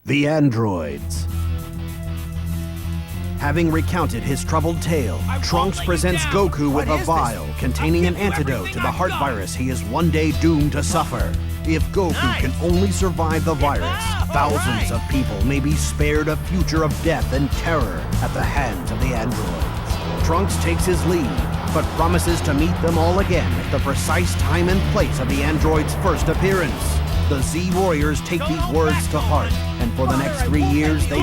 The androids. Having recounted his troubled tale, Trunks presents Goku with a vial containing an antidote to the heart virus he is one day doomed to suffer. If Goku can only survive the virus, thousands of people may be spared a future of death and terror at the hands of the androids. Trunks takes his leave, but promises to meet them all again at the precise time and place of the androids' first appearance. The Z Warriors take these words to heart, and for the next 3 years they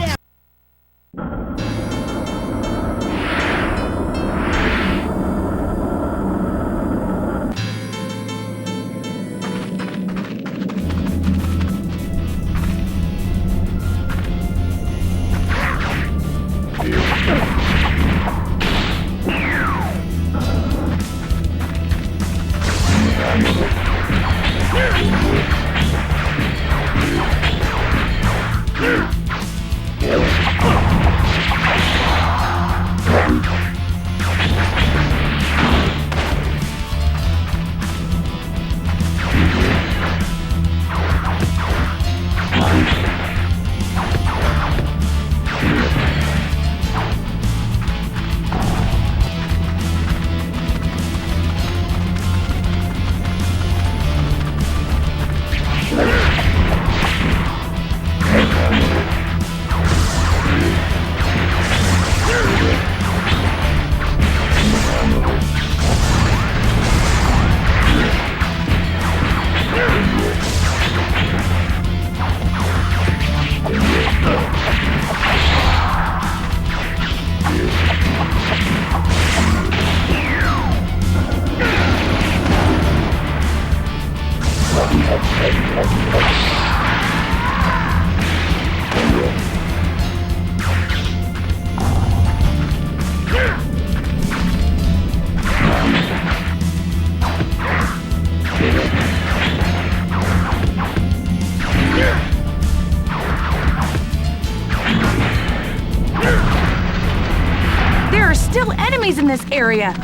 in this area.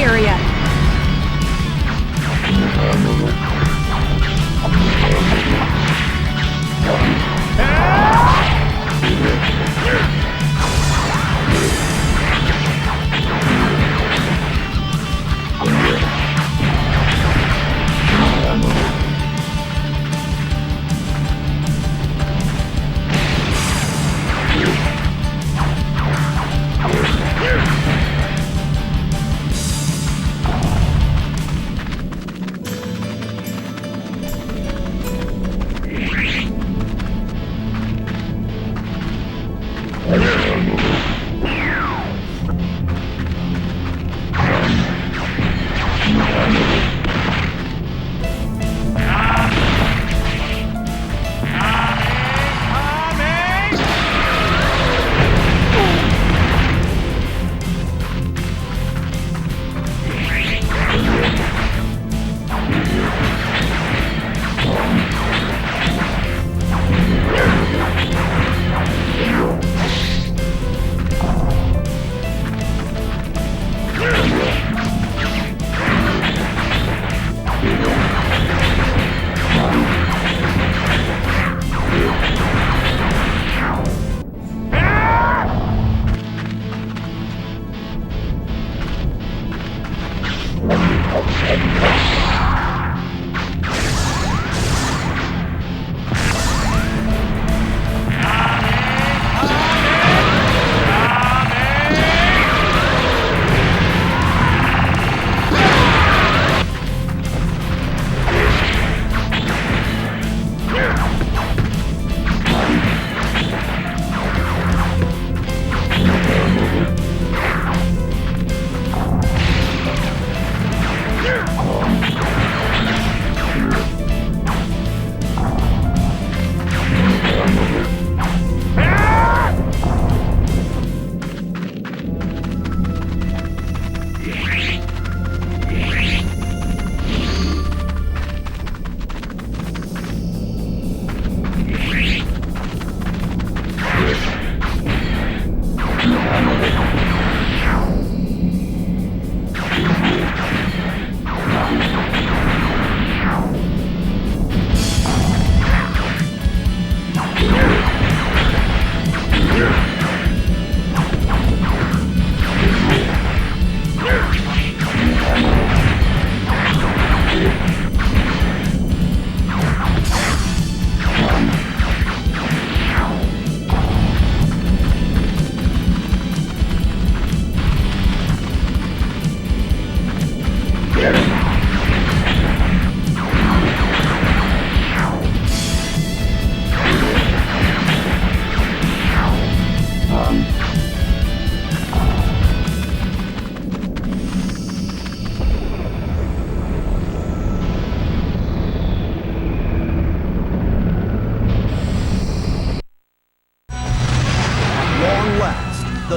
area.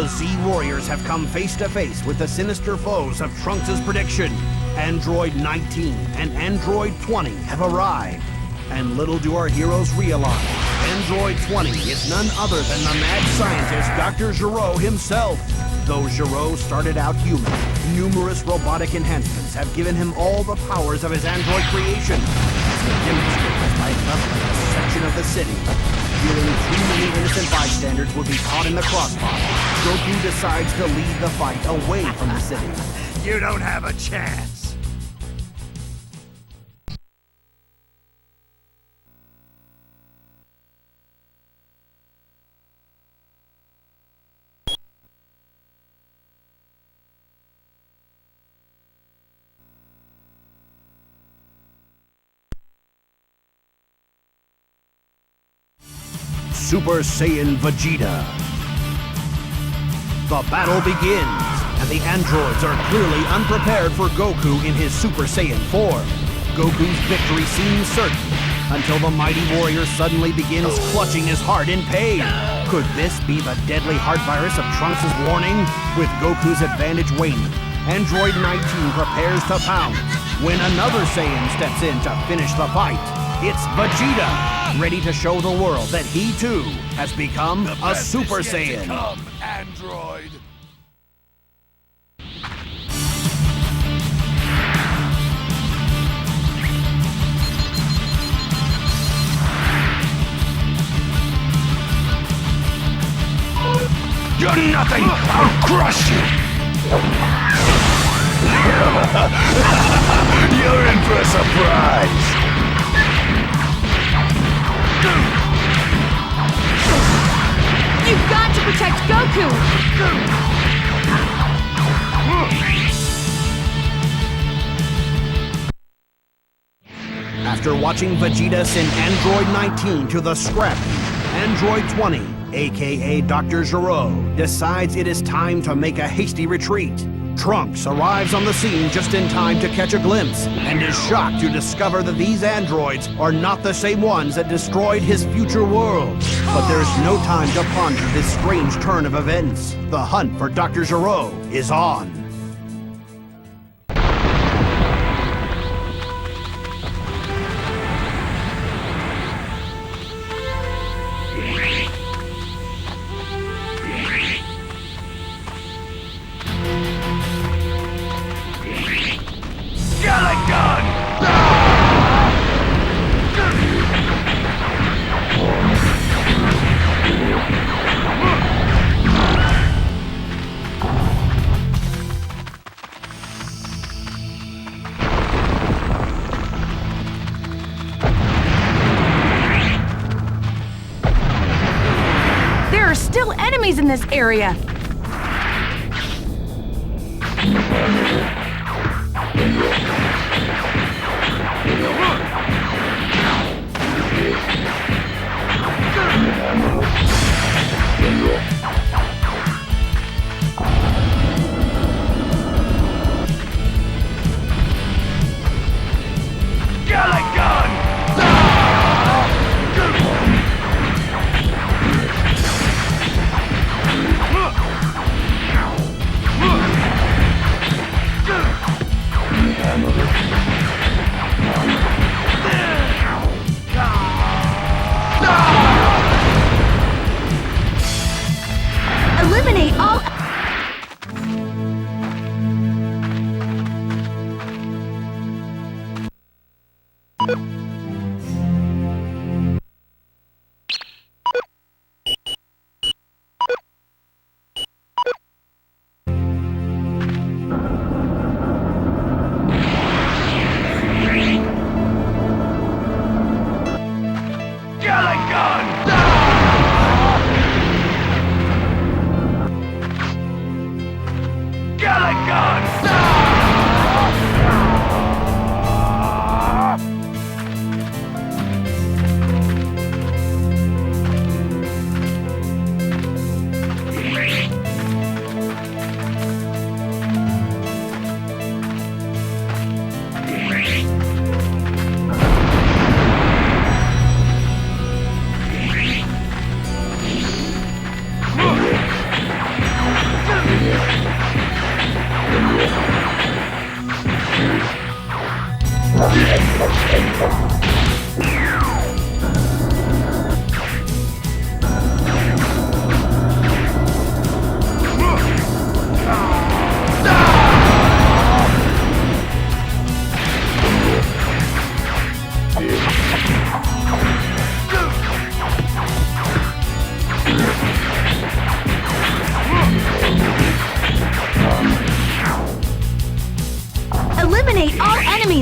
The Z Warriors have come face to face with the sinister foes of Trunks' prediction. Android 19 and Android 20 have arrived. And little do our heroes realize, Android 20 is none other than the mad scientist Dr. Gero himself. Though Gero started out human, numerous robotic enhancements have given him all the powers of his android creation, as he demonstrates by leveling a section of the city. Feeling too many innocent bystanders would be caught in the crossfire, Goku decides to lead the fight away from the city. You don't have a chance. Super Saiyan Vegeta. The battle begins, and the androids are clearly unprepared for Goku in his Super Saiyan form. Goku's victory seems certain, until the mighty warrior suddenly begins clutching his heart in pain. Could this be the deadly heart virus of Trunks' warning? With Goku's advantage waning, Android 19 prepares to pounce, when another Saiyan steps in to finish the fight. It's Vegeta, ready to show the world that he too has become a Super Saiyan. Come, Android. You're nothing! I'll crush you! You're in for a surprise! You've got to protect Goku! After watching Vegeta send Android 19 to the scrap, Android 20, aka Dr. Gero, decides it is time to make a hasty retreat. Trunks arrives on the scene just in time to catch a glimpse, and is shocked to discover that these androids are not the same ones that destroyed his future world. But there's no time to ponder this strange turn of events. The hunt for Dr. Gero is on. There are still enemies in this area! GALICK gun!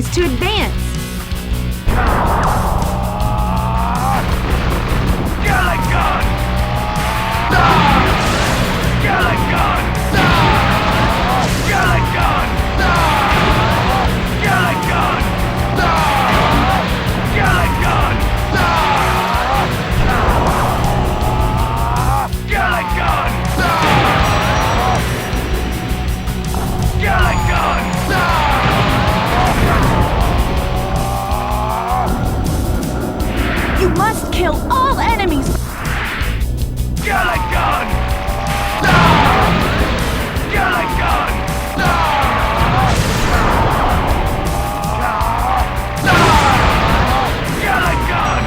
enemies to advance. GALICK gun! GALICK gun! GALICK gun! GALICK gun! GALICK gun! GALICK gun! GALICK gun! You must kill all enemies. GALICK gun! GALICK gun! GALICK gun! GALICK gun!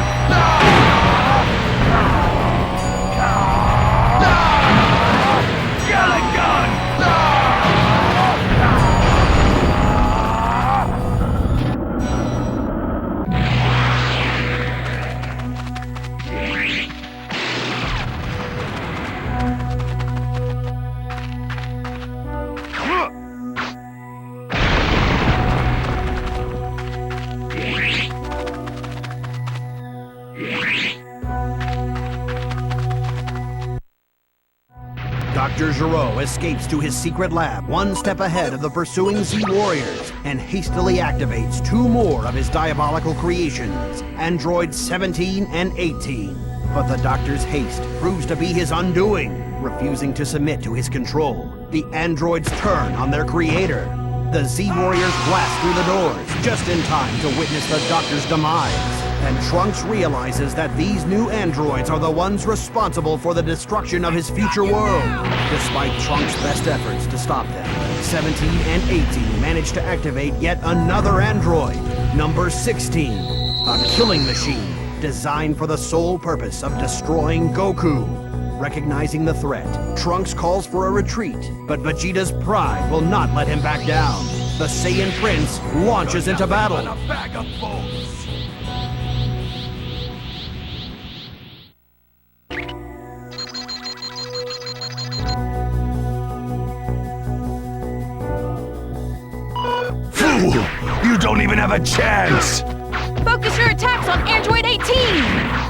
Dr. Gero escapes to his secret lab, one step ahead of the pursuing Z-Warriors, and hastily activates two more of his diabolical creations, androids 17 and 18. But the Doctor's haste proves to be his undoing. Refusing to submit to his control, the androids turn on their creator. The Z-Warriors blast through the doors, just in time to witness the Doctor's demise. And Trunks realizes that these new androids are the ones responsible for the destruction of his future world. Despite Trunks' best efforts to stop them, 17 and 18 manage to activate yet another android, number 16, a killing machine designed for the sole purpose of destroying Goku. Recognizing the threat, Trunks calls for a retreat, but Vegeta's pride will not let him back down. The Saiyan Prince launches into battle. A bag of bones. Fool! You don't even have a chance! Focus your attacks on Android 18!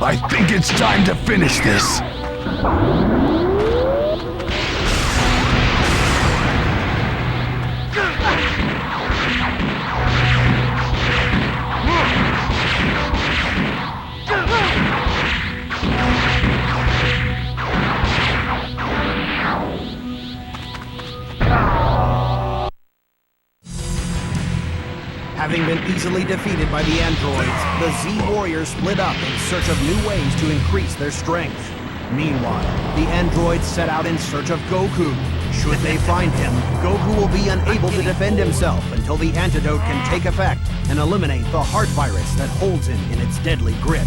I think it's time to finish this. Having been easily defeated by the androids, the Z-Warriors split up in search of new ways to increase their strength. Meanwhile, the androids set out in search of Goku. Should they find him, Goku will be unable to defend himself until the antidote can take effect and eliminate the heart virus that holds him in its deadly grip.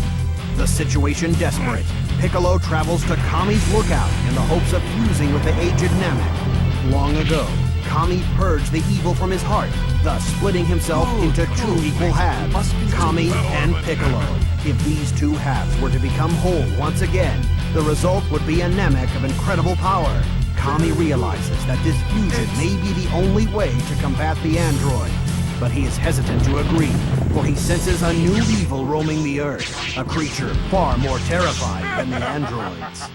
The situation desperate, Piccolo travels to Kami's lookout in the hopes of fusing with the aged Namek. Long ago, Kami purged the evil from his heart, thus splitting himself into two equal halves, Kami and Piccolo. If these two halves were to become whole once again, the result would be a Namek of incredible power. Kami realizes that this fusion may be the only way to combat the android, but he is hesitant to agree, for he senses a new evil roaming the earth, a creature far more terrifying than the androids.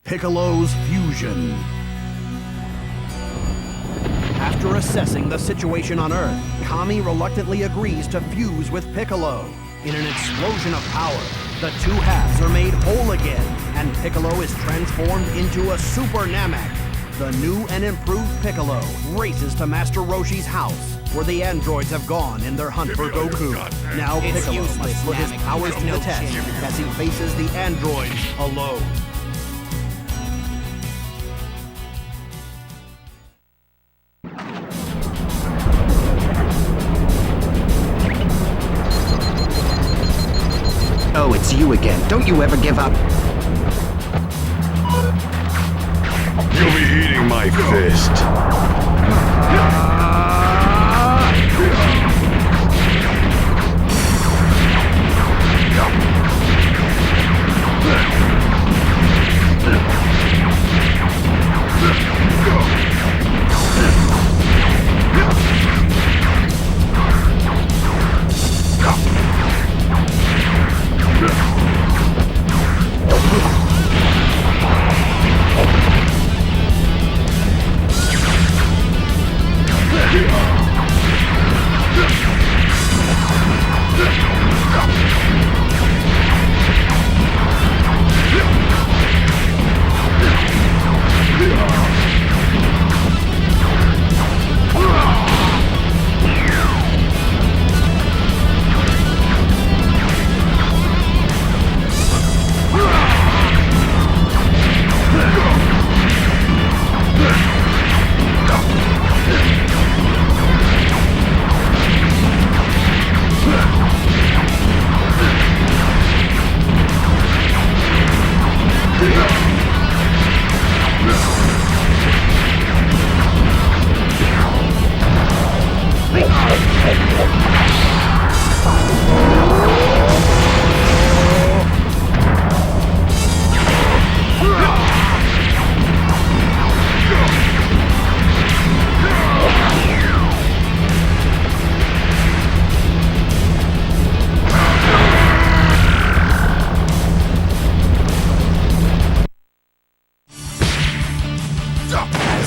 Piccolo's Fusion. After assessing the situation on Earth, Kami reluctantly agrees to fuse with Piccolo. In an explosion of power, the two halves are made whole again, and Piccolo is transformed into a Super Namek. The new and improved Piccolo races to Master Roshi's house, where the androids have gone in their hunt for Goku. Now Piccolo must put his powers to the test as he faces the androids alone. Oh, it's you again. Don't you ever give up. You'll be eating my fist.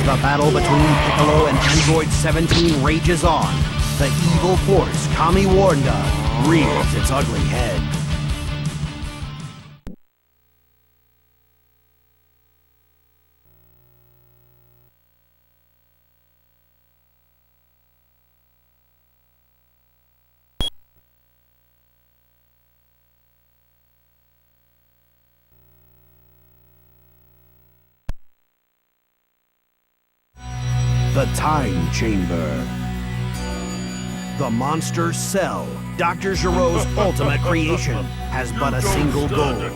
The battle between Piccolo and Android 17 rages on. The evil force Kami warned of rears its ugly head. The Time Chamber. The monster Cell, Dr. Giro's ultimate creation, has but a single goal.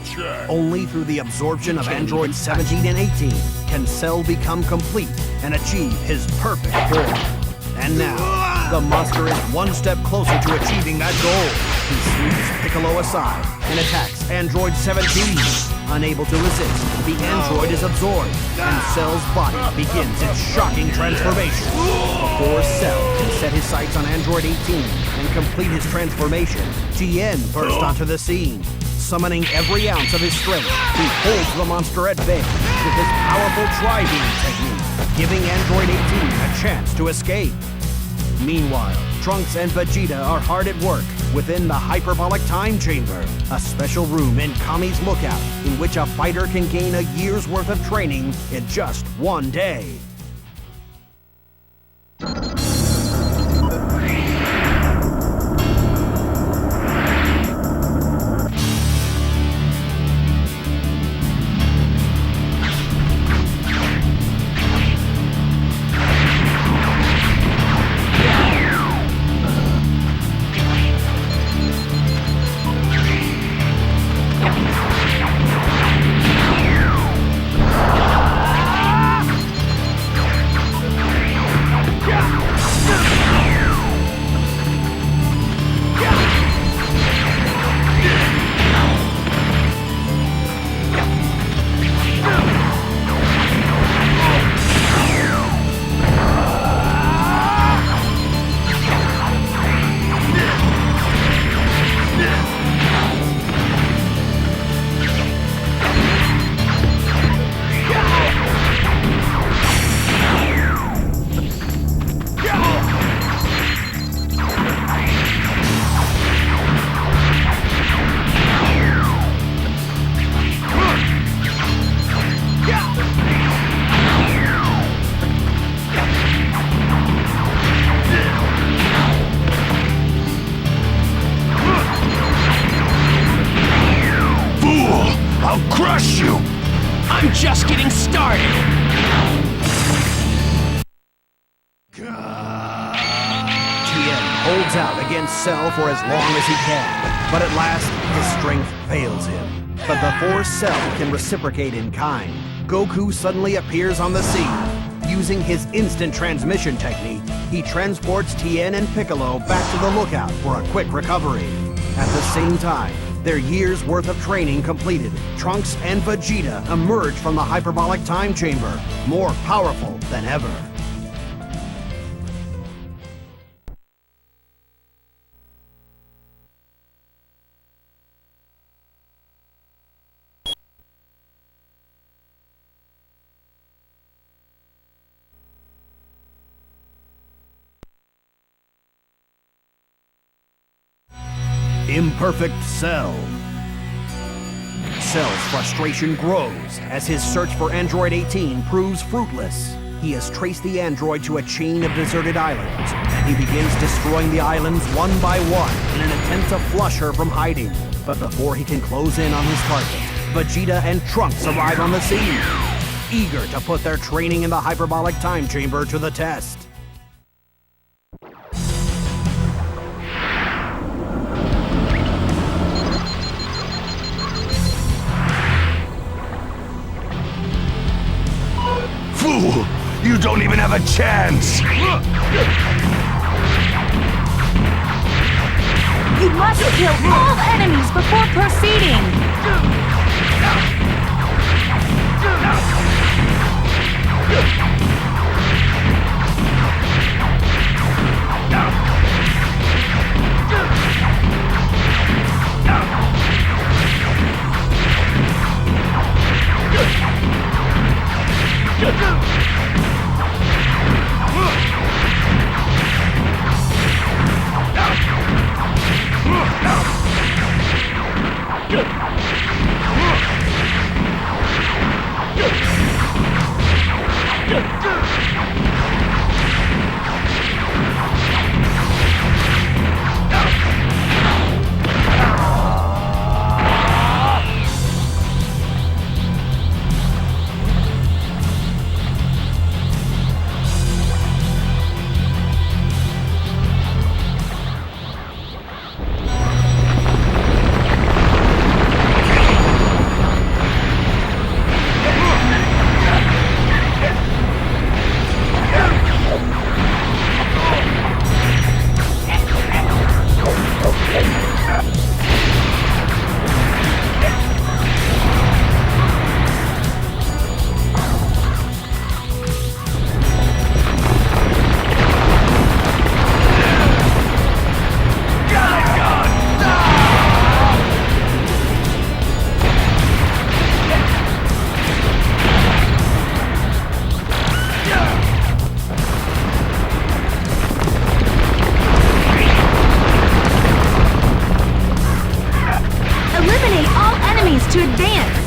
Only through the absorption of androids 17 and 18 can Cell become complete and achieve his perfect form. And now, the monster is one step closer to achieving that goal. He sweeps Piccolo aside and attacks Android 17. Unable to resist, the android is absorbed, and Cell's body begins its shocking transformation. Before Cell can set his sights on Android 18 and complete his transformation, Tien burst onto the scene. Summoning every ounce of his strength, he holds the monster at bay with his powerful Tri-Beam technique, giving Android 18 a chance to escape. Meanwhile, Trunks and Vegeta are hard at work within the Hyperbolic Time Chamber, a special room in Kami's Lookout in which a fighter can gain a year's worth of training in just one day. I'll crush you! I'm just getting started! Tien holds out against Cell for as long as he can, but at last, his strength fails him. But before Cell can reciprocate in kind, Goku suddenly appears on the scene. Using his instant transmission technique, he transports Tien and Piccolo back to the lookout for a quick recovery. At the same time, their years' worth of training completed, Trunks and Vegeta emerge from the hyperbolic time chamber, more powerful than ever. Imperfect Cell. Cell's frustration grows as his search for Android 18 proves fruitless. He has traced the android to a chain of deserted islands, and he begins destroying the islands one by one in an attempt to flush her from hiding. But before he can close in on his target, Vegeta and Trunks arrive on the scene, eager to put their training in the hyperbolic time chamber to the test. Fool! You don't even have a chance! You must kill all enemies before proceeding! To advance!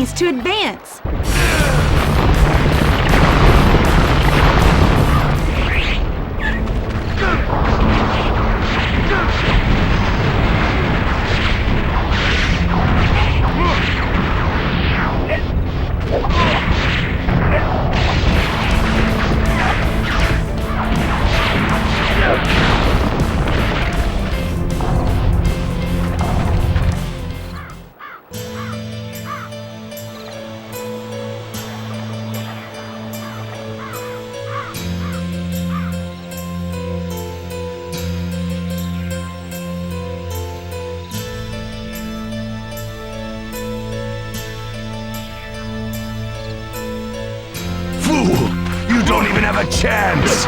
enemies to advance. You don't even have a chance!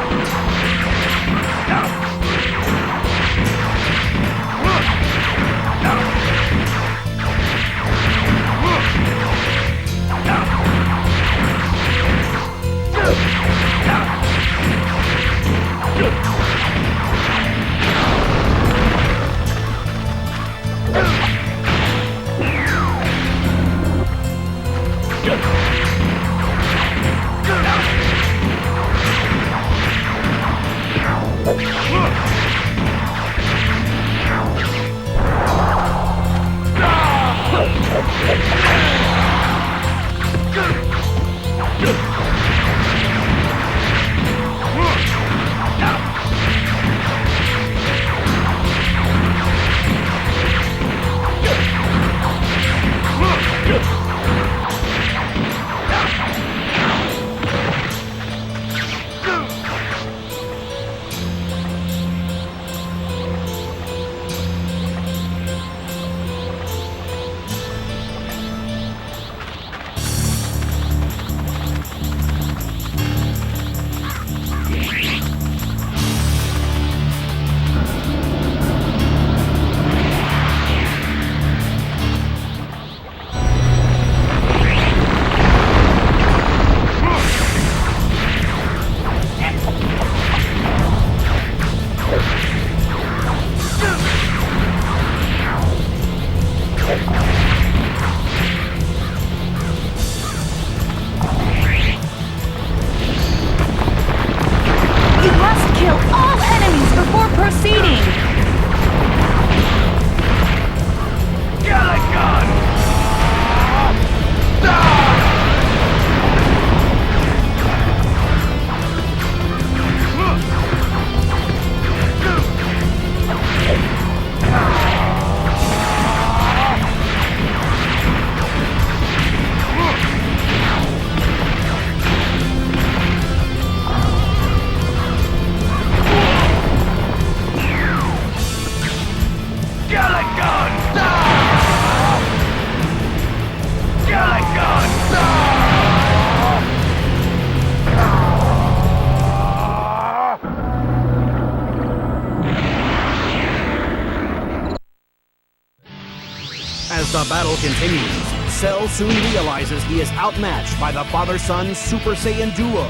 As the battle continues, Cell soon realizes he is outmatched by the father-son Super Saiyan duo.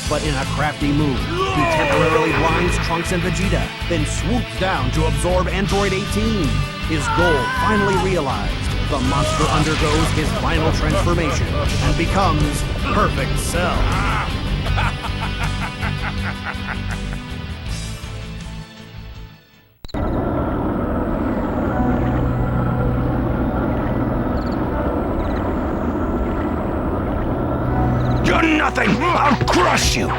But in a crafty move, he temporarily blinds Trunks and Vegeta, then swoops down to absorb Android 18. His goal finally realized, the monster undergoes his final transformation and becomes Perfect Cell. You're nothing! I'll crush you!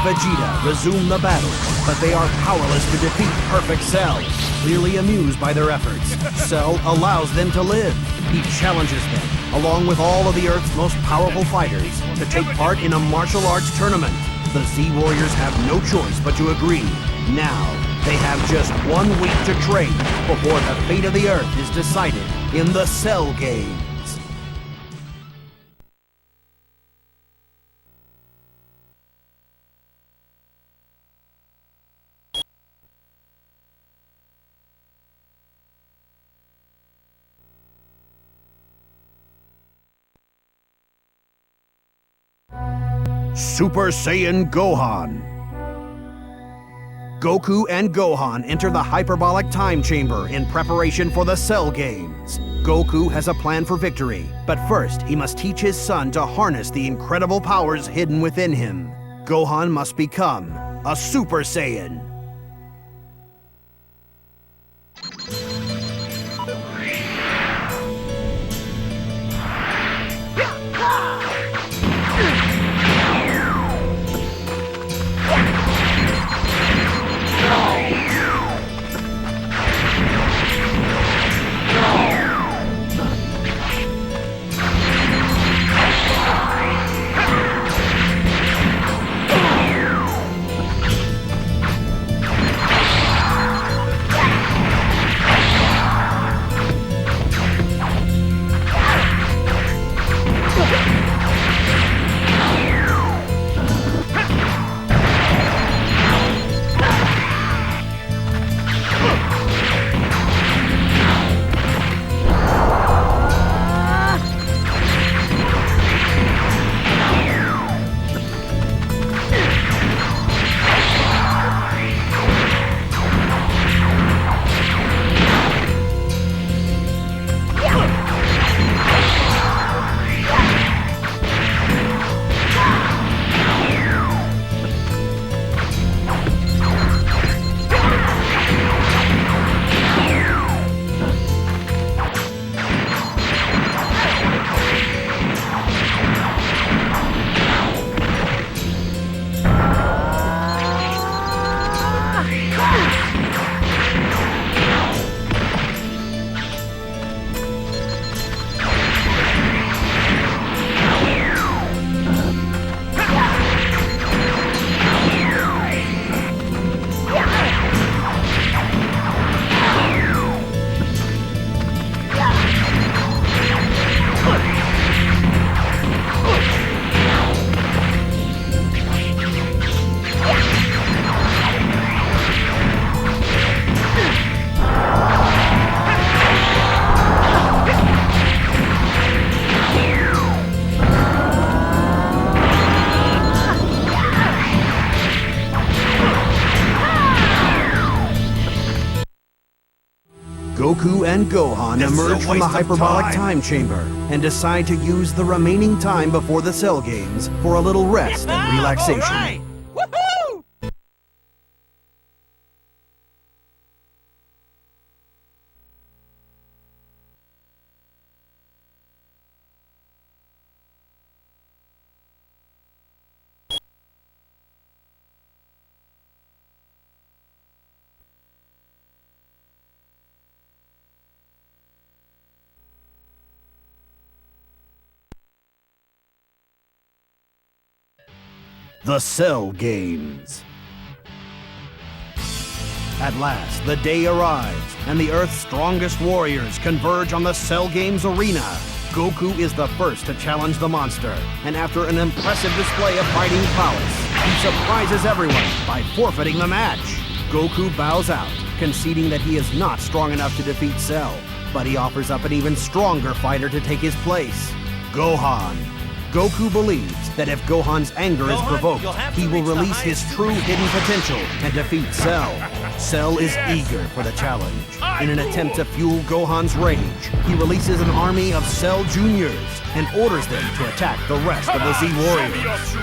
Vegeta resume the battle, but they are powerless to defeat Perfect Cell. Clearly amused by their efforts, Cell allows them to live. He challenges them, along with all of the Earth's most powerful fighters, to take part in a martial arts tournament. The Z-Warriors have no choice but to agree. Now, they have just 1 week to train before the fate of the Earth is decided in the Cell Games. Super Saiyan Gohan. Goku and Gohan enter the hyperbolic time chamber in preparation for the Cell Games. Goku has a plan for victory, but first he must teach his son to harness the incredible powers hidden within him. Gohan must become a Super Saiyan. Goku and Gohan emerge from the hyperbolic time chamber and decide to use the remaining time before the Cell Games for a little rest and relaxation. All right. Woohoo! The Cell Games. At last, the day arrives, and the Earth's strongest warriors converge on the Cell Games arena. Goku is the first to challenge the monster, and after an impressive display of fighting prowess, he surprises everyone by forfeiting the match. Goku bows out, conceding that he is not strong enough to defeat Cell, but he offers up an even stronger fighter to take his place, Gohan. Goku believes that if Gohan's anger is provoked, he will release his true hidden potential and defeat Cell. Cell is eager for the challenge. In an attempt to fuel Gohan's rage, he releases an army of Cell Juniors and orders them to attack the rest of the Z-Warriors.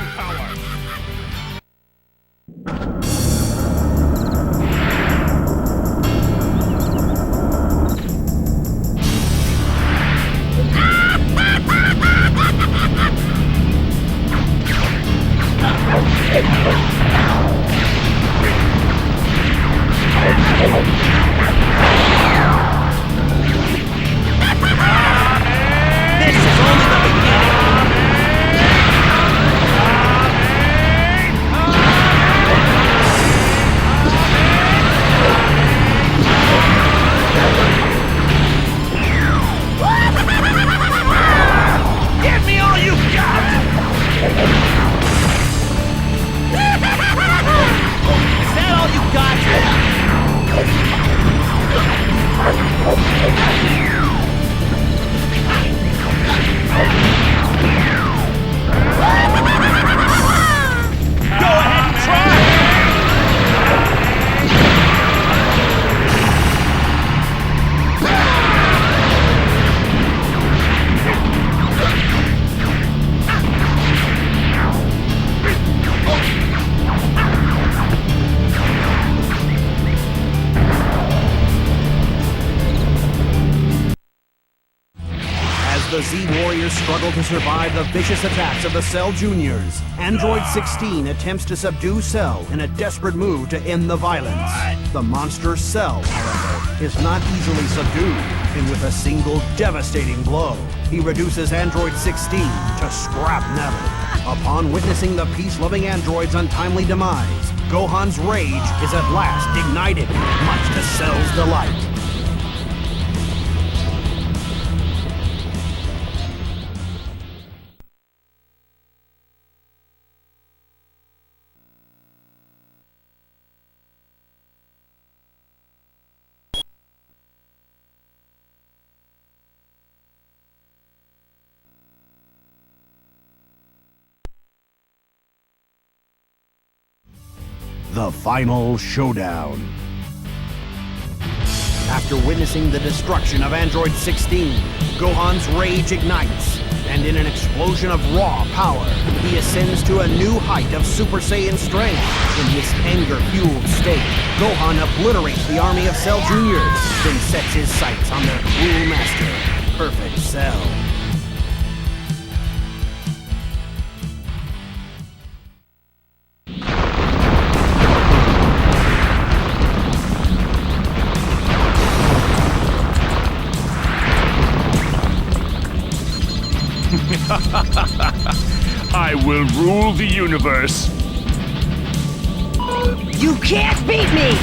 the Z-Warriors struggle to survive the vicious attacks of the Cell Juniors, Android 16 attempts to subdue Cell in a desperate move to end the violence. The monster Cell, however, is not easily subdued, and with a single devastating blow, he reduces Android 16 to scrap metal. Upon witnessing the peace-loving android's untimely demise, Gohan's rage is at last ignited, much to Cell's delight. The final showdown. After witnessing the destruction of Android 16, Gohan's rage ignites, and in an explosion of raw power, he ascends to a new height of Super Saiyan strength. In this anger-fueled state, Gohan obliterates the army of Cell Juniors, then sets his sights on their cruel master, Perfect Cell. I will rule the universe. You can't beat me!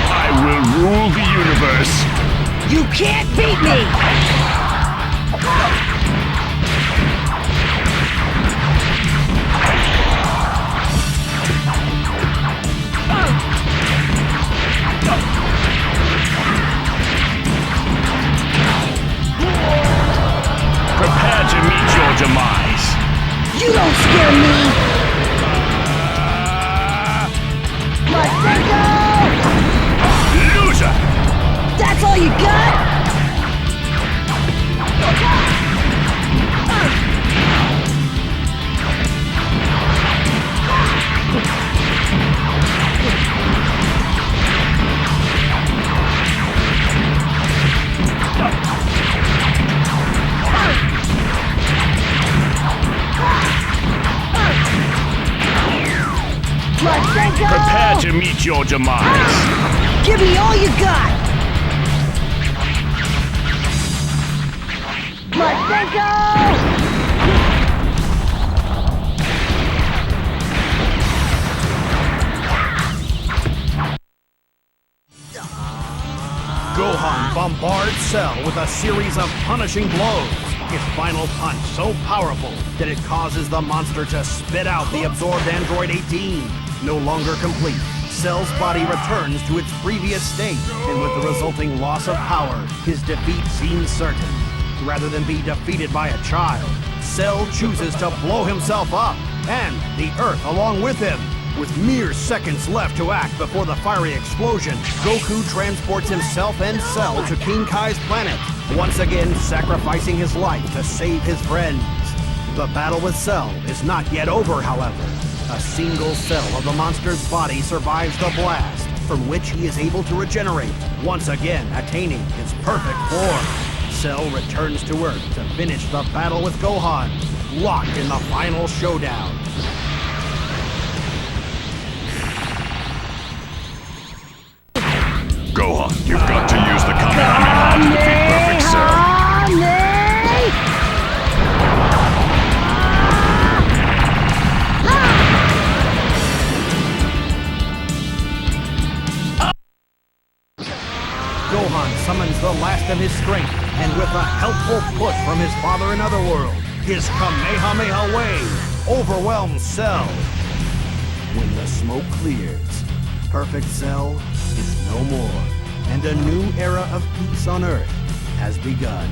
I will rule the universe. You can't beat me! You don't scare me! Masenko! Loser! That's all you got? Masenko! Prepare to meet your demise. Give me all you got! Masenko! Gohan bombards Cell with a series of punishing blows. His final punch so powerful that it causes the monster to spit out the absorbed Android 18. No longer complete, Cell's body returns to its previous state, and with the resulting loss of power, his defeat seems certain. Rather than be defeated by a child, Cell chooses to blow himself up, and the Earth along with him. With mere seconds left to act before the fiery explosion, Goku transports himself and Cell to King Kai's planet, once again sacrificing his life to save his friends. The battle with Cell is not yet over, however. A single cell of the monster's body survives the blast, from which he is able to regenerate, once again attaining his perfect form. Cell returns to Earth to finish the battle with Gohan, locked in the final showdown. Gohan, you've got to use the Kamehameha to defeat Perfect Cell. Gohan summons the last of his strength, and with a helpful push from his father in Otherworld, his Kamehameha wave overwhelms Cell. When the smoke clears, Perfect Cell is no more, and a new era of peace on Earth has begun.